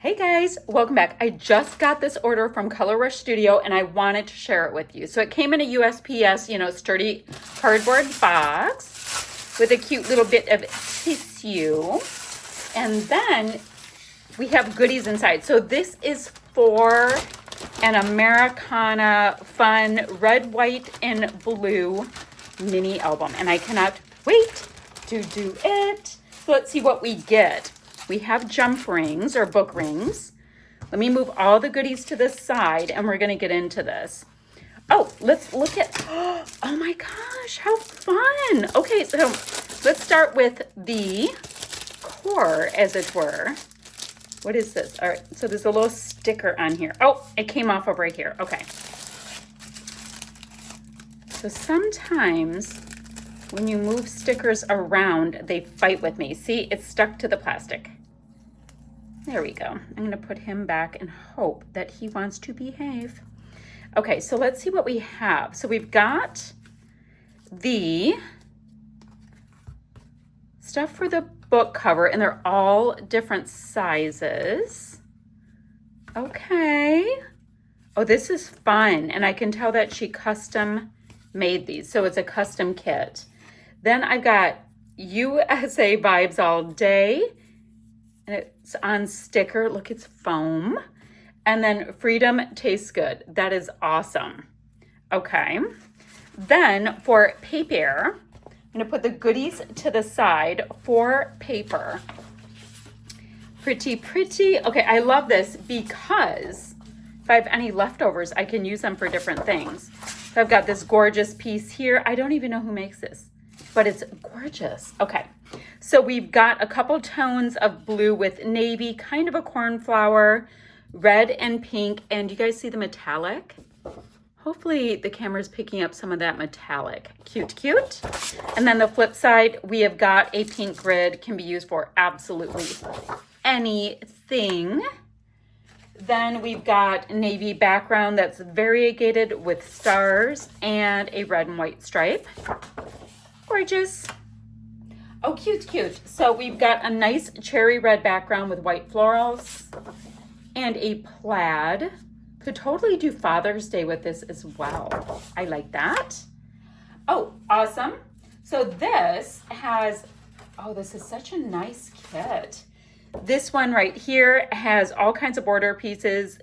Hey guys, welcome back. I just got this order from Color Rush Studio and I wanted to share it with you. So it came in a USPS, sturdy cardboard box with a cute little bit of tissue. And then we have goodies inside. So this is for an Americana Fun Red, White, and Blue mini album. And I cannot wait to do it. So let's see what we get. We have jump rings or book rings. Let me move all the goodies to the side and we're going to get into this. Oh, let's look at, oh my gosh, how fun. Okay, so let's start with the core, as it were. What is this? All right, so there's a little sticker on here. Oh, it came off of right here. Okay. So sometimes when you move stickers around, they fight with me. See, it's stuck to the plastic. There we go. I'm going to put him back and hope that he wants to behave. Okay, so let's see what we have. So we've got the stuff for the book cover, and they're all different sizes. Okay. Oh, this is fun, and I can tell that she custom made these, so it's a custom kit. Then I've got USA Vibes All Day, and it's on sticker. Look, it's foam. And then Freedom Tastes Good. That is awesome. Okay. Then for paper, I'm going to put the goodies to the side for paper. Pretty, pretty. Okay, I love this because if I have any leftovers, I can use them for different things. So I've got this gorgeous piece here. I don't even know who makes this, but it's gorgeous. Okay, so we've got a couple tones of blue with navy, kind of a cornflower, red and pink. And you guys see the metallic? Hopefully the camera's picking up some of that metallic. Cute, cute. And then the flip side, we have got a pink grid, can be used for absolutely anything. Then we've got navy background that's variegated with stars and a red and white stripe. Gorgeous. Oh, cute, cute. So we've got a nice cherry red background with white florals and a plaid. Could totally do Father's Day with this as well. I like that. Oh, awesome. So this has, oh, this is such a nice kit. This one right here has all kinds of border pieces,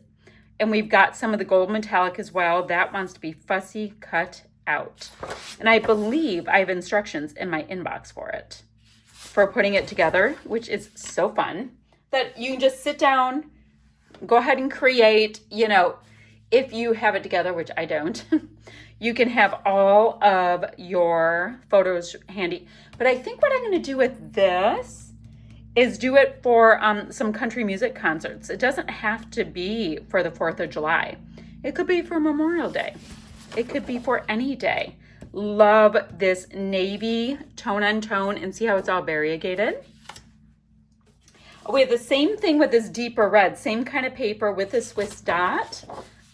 and we've got some of the gold metallic as well. That wants to be fussy cut out. And I believe I have instructions in my inbox for it, for putting it together, which is so fun that you can just sit down, go ahead and create, if you have it together, which I don't, you can have all of your photos handy. But I think what I'm going to do with this is do it for some country music concerts. It doesn't have to be for the 4th of July. It could be for Memorial Day. It could be for any day. Love this navy tone on tone, and see how it's all variegated. We have the same thing with this deeper red, same kind of paper with a Swiss dot.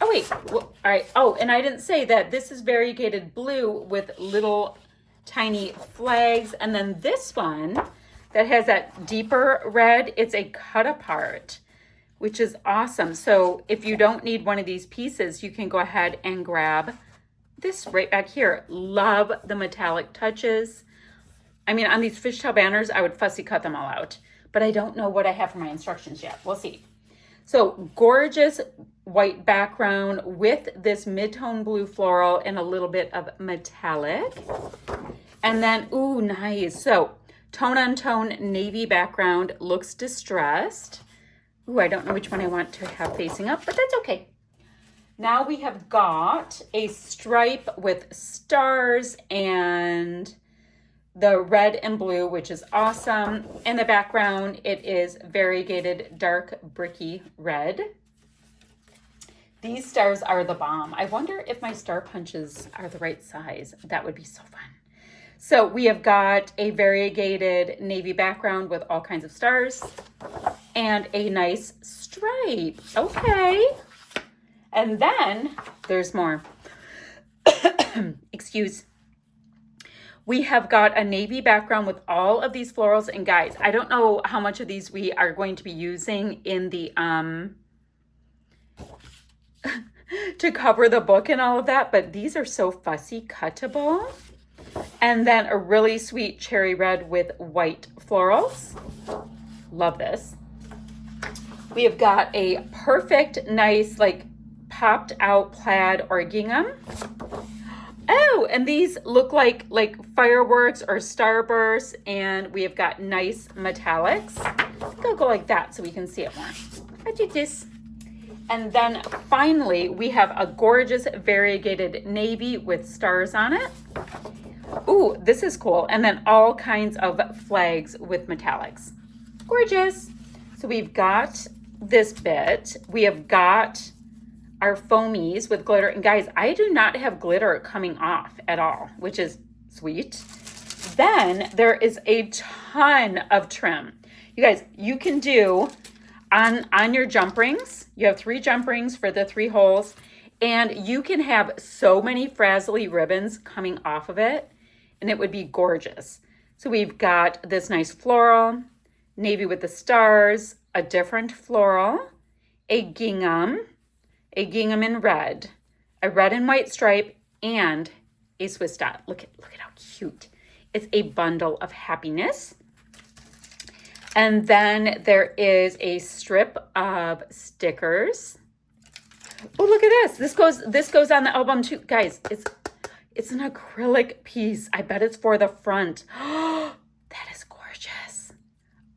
Oh wait, well, all right. Oh, and I didn't say that this is variegated blue with little tiny flags. And then this one that has that deeper red, it's a cut apart, which is awesome. So if you don't need one of these pieces, you can go ahead and grab this right back here. Love the metallic touches. I mean, on these fishtail banners, I would fussy cut them all out, but I don't know what I have for my instructions yet. We'll see. So gorgeous white background with this mid-tone blue floral and a little bit of metallic. And then, ooh, nice. So tone on tone navy background, looks distressed. Ooh, I don't know which one I want to have facing up, but that's okay. Now we have got a stripe with stars and the red and blue, which is awesome. In the background, it is variegated dark bricky red. These stars are the bomb. I wonder if my star punches are the right size. That would be so fun. So we have got a variegated navy background with all kinds of stars and a nice stripe. Okay. And then there's more. Excuse. We have got a navy background with all of these florals. And guys, I don't know how much of these we are going to be using in the, to cover the book and all of that, but these are so fussy cuttable. And then a really sweet cherry red with white florals. Love this. We have got a perfect, nice, like popped out plaid or gingham. Oh, and these look like fireworks or starbursts, and we have got nice metallics. They'll go like that so we can see it more. I did this. And then finally, we have a gorgeous variegated navy with stars on it. Ooh, this is cool. And then all kinds of flags with metallics. Gorgeous. So we've got this bit. We have got our foamies with glitter. And guys, I do not have glitter coming off at all, which is sweet. Then there is a ton of trim. You guys, you can do on your jump rings. You have 3 jump rings for the 3 holes. And you can have so many frazzly ribbons coming off of it. And it would be gorgeous. So we've got this nice floral, navy with the stars, a different floral, a gingham in red, a red and white stripe, and a Swiss dot. Look at how cute. It's a bundle of happiness. And then there is a strip of stickers. Oh, look at this. This goes on the album too. Guys, it's an acrylic piece. I bet it's for the front. That is gorgeous.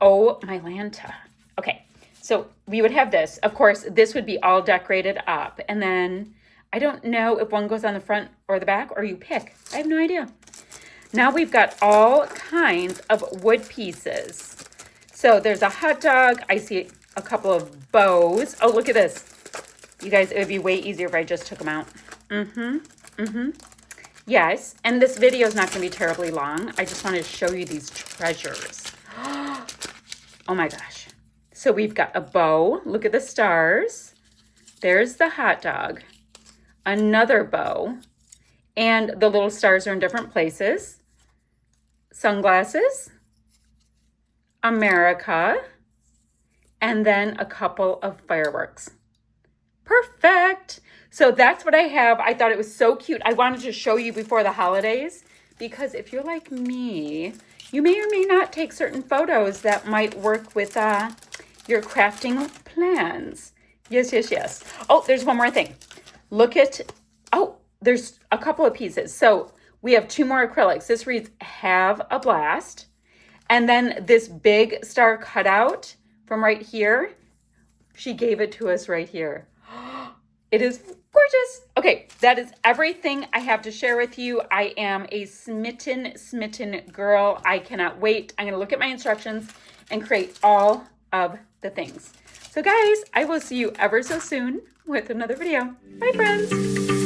Oh, my Lanta. Okay, so we would have this. Of course, this would be all decorated up. And then I don't know if one goes on the front or the back, or you pick. I have no idea. Now we've got all kinds of wood pieces. So there's a hot dog. I see a couple of bows. Oh, look at this. You guys, it would be way easier if I just took them out. Yes, and this video is not going to be terribly long. I just wanted to show you these treasures. Oh my gosh. So we've got a bow. Look at the stars. There's the hot dog. Another bow. And the little stars are in different places. Sunglasses. America. And then a couple of fireworks. Perfect. So that's what I have. I thought it was so cute. I wanted to show you before the holidays because if you're like me, you may or may not take certain photos that might work with your crafting plans. Yes. Oh, there's one more thing. Look at, there's a couple of pieces. So we have 2 more acrylics. This reads, "Have a blast." And then this big star cutout from right here, she gave it to us right here. It is gorgeous. Okay, that is everything I have to share with you. I am a smitten girl. I cannot wait. I'm going to look at my instructions and create all of the things. So guys, I will see you ever so soon with another video. Bye, friends.